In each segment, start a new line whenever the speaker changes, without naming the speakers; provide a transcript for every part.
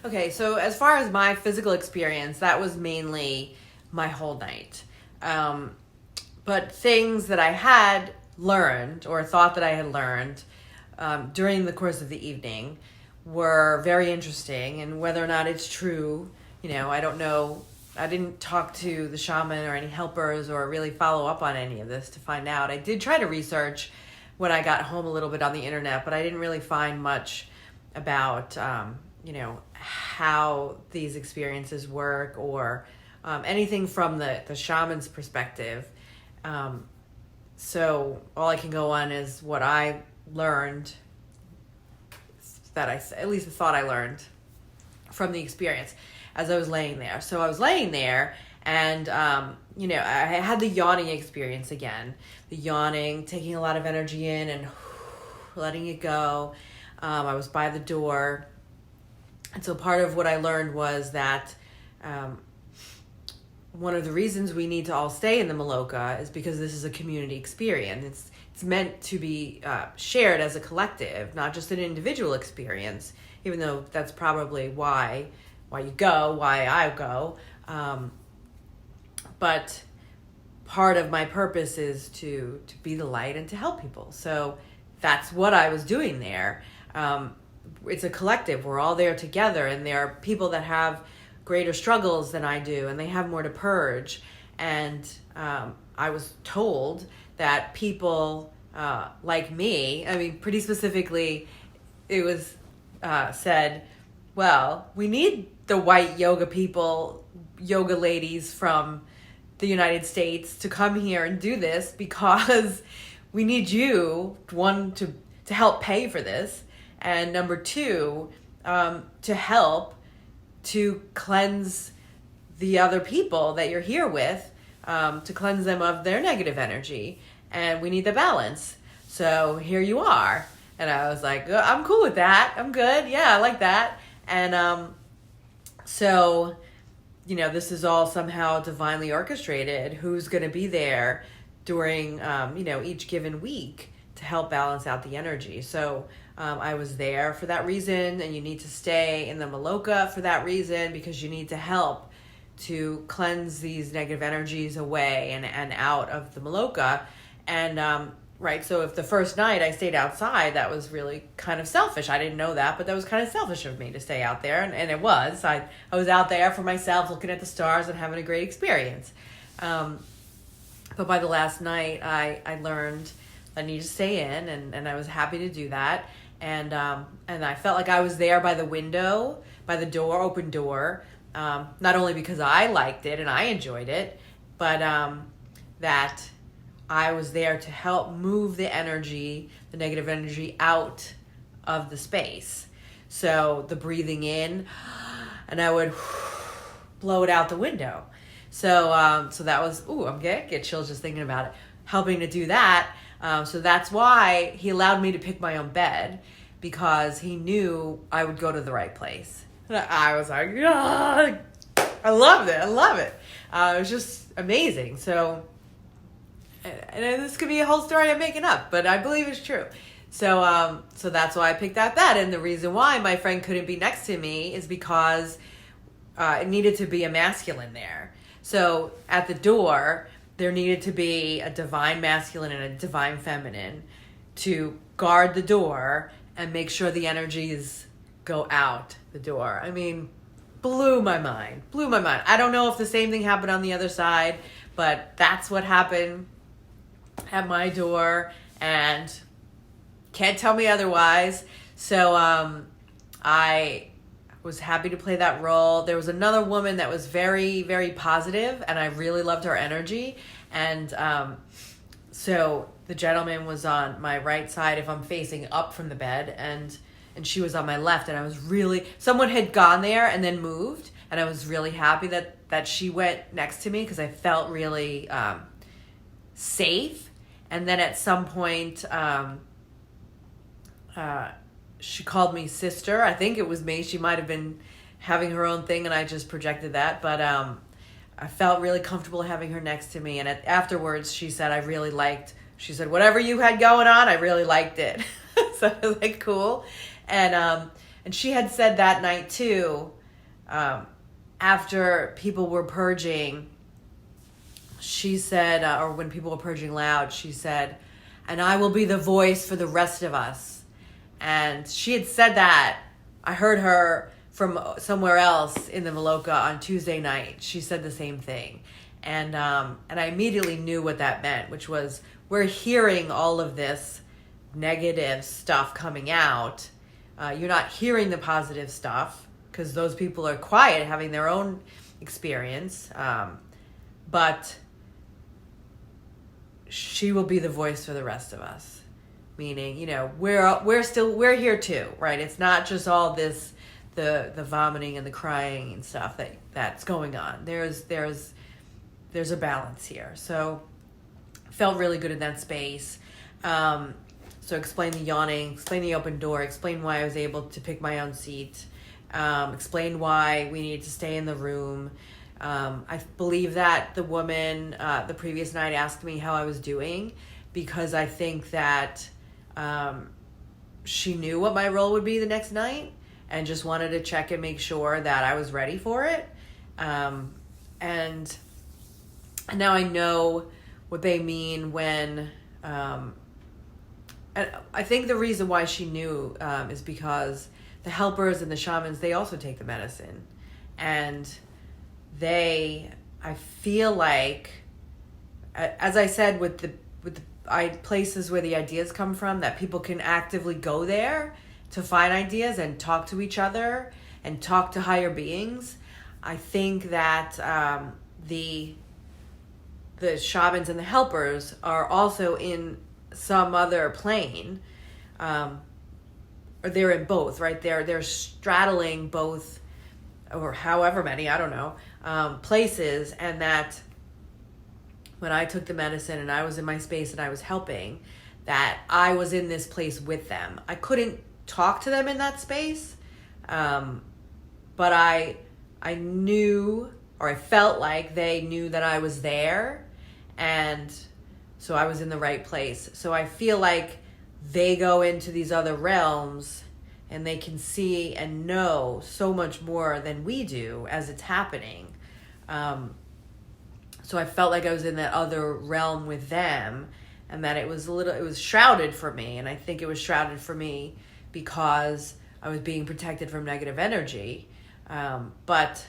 Okay, so as far as my physical experience, that was mainly my whole night. But things that I had learned or thought that I had learned during the course of the evening were very interesting. And whether or not it's true, I don't know. I didn't talk to the shaman or any helpers or really follow up on any of this to find out. I did try to research when I got home a little bit on the internet, but I didn't really find much about, how these experiences work or anything from the shaman's perspective. So all I can go on is what I learned, that I at least thought I learned from the experience as I was laying there. So I was laying there and, I had the yawning experience again. The yawning, taking a lot of energy in and letting it go. I was by the door. And so part of what I learned was that one of the reasons we need to all stay in the Maloka is because this is a community experience. It's meant to be shared as a collective, not just an individual experience, even though that's probably why you go, why I go. But part of my purpose is to be the light and to help people. So that's what I was doing there. It's a collective. We're all there together, and there are people that have greater struggles than I do, and they have more to purge. And I was told that people like me, pretty specifically, it was said, well, we need the white yoga ladies from the United States to come here and do this because we need you, one, to help pay for this, and number two, to help to cleanse the other people that you're here with, to cleanse them of their negative energy. And we need the balance. So here you are. And I was like, I'm cool with that. I'm good. Yeah, I like that. And so, this is all somehow divinely orchestrated. Who's going to be there during, each given week to help balance out the energy. So I was there for that reason, and you need to stay in the Maloka for that reason, because you need to help to cleanse these negative energies away and out of the Maloka. And right, so if the first night I stayed outside, that was really kind of selfish. I didn't know that, but that was kind of selfish of me to stay out there, and it was. I was out there for myself, looking at the stars and having a great experience. But by the last night, I learned I needed to stay in, and I was happy to do that. And I felt like I was there by the window, by the door, open door, not only because I liked it and I enjoyed it, but that I was there to help move the energy, the negative energy, out of the space. So the breathing in, and I would blow it out the window. So so that was, I'm get chills just thinking about it, helping to do that. So that's why he allowed me to pick my own bed, because he knew I would go to the right place. And I was like, I loved it. I love it. It was just amazing. So, and this could be a whole story I'm making up, but I believe it's true. So, so that's why I picked that bed. And the reason why my friend couldn't be next to me is because it needed to be a masculine there. So at the door, there needed to be a divine masculine and a divine feminine to guard the door and make sure the energies go out the door. Blew my mind. I don't know if the same thing happened on the other side, but that's what happened at my door, and can't tell me otherwise. So I was happy to play that role. There was another woman that was very, very positive, and I really loved her energy. And so the gentleman was on my right side if I'm facing up from the bed, and she was on my left. And I was really, someone had gone there and then moved, and I was really happy that she went next to me, because I felt really safe. And then at some point, she called me sister. I think it was me. She might have been having her own thing, and I just projected that. But I felt really comfortable having her next to me. And afterwards, she said, she said, whatever you had going on, I really liked it. So I was like, cool. And And she had said that night too, after people were purging, she said, or when people were purging loud, she said, "And I will be the voice for the rest of us." And she had said that. I heard her from somewhere else in the Maloka on Tuesday night. She said the same thing. And I immediately knew what that meant, which was we're hearing all of this negative stuff coming out. You're not hearing the positive stuff because those people are quiet, having their own experience. But she will be the voice for the rest of us. Meaning, you know, we're here too, right? It's not just all this, the vomiting and the crying and stuff that's going on. There's a balance here. So felt really good in that space. So explain the yawning, explain the open door, explain why I was able to pick my own seat, explain why we needed to stay in the room. I believe that the woman the previous night asked me how I was doing because I think that she knew what my role would be the next night and just wanted to check and make sure that I was ready for it. And now I know what they mean when... and I think the reason why she knew is because the helpers and the shamans, they also take the medicine. And I feel like, as I said, with the places where the ideas come from, that people can actively go there to find ideas and talk to each other and talk to higher beings. I think that the shamans and the helpers are also in some other plane, or they're in both, right? They're straddling both, or however many, I don't know, places, and that when I took the medicine and I was in my space and I was helping, that I was in this place with them. I couldn't talk to them in that space, but I knew, or I felt like they knew that I was there, and so I was in the right place. So I feel like they go into these other realms and they can see and know so much more than we do as it's happening. So I felt like I was in that other realm with them, and that it was shrouded for me. And I think it was shrouded for me because I was being protected from negative energy. But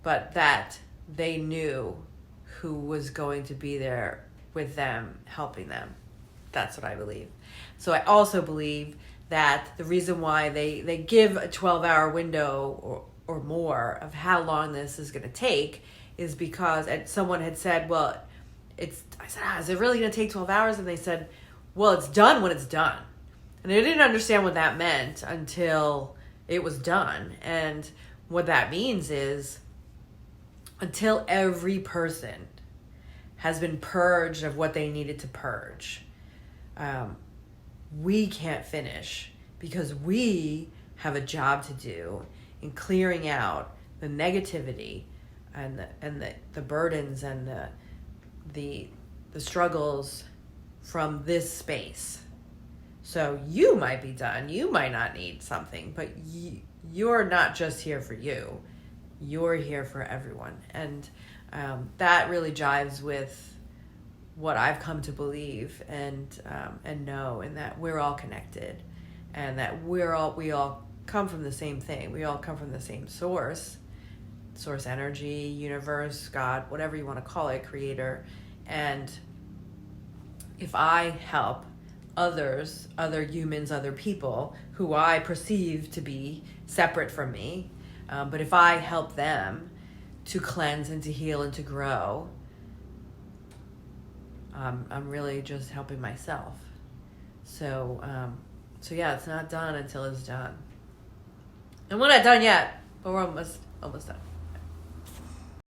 that they knew who was going to be there with them, helping them. That's what I believe. So I also believe that the reason why they give a 12-hour window or more of how long this is going to take is because someone had said, well, I said, is it really going to take 12 hours? And they said, well, it's done when it's done. And I didn't understand what that meant until it was done. And what that means is until every person has been purged of what they needed to purge, we can't finish because we have a job to do in clearing out the negativity and the burdens and the struggles from this space. So you might be done, you might not need something, but you're not just here for you, you're here for everyone. And that really jives with what I've come to believe and know, and that we're all connected, and that we all come from the same thing. We all come from the same source energy, universe, God, whatever you want to call it, creator. And if I help others, other humans, other people who I perceive to be separate from me, but if I help them to cleanse and to heal and to grow, I'm really just helping myself. So yeah, it's not done until it's done. And we're not done yet, but we're almost done.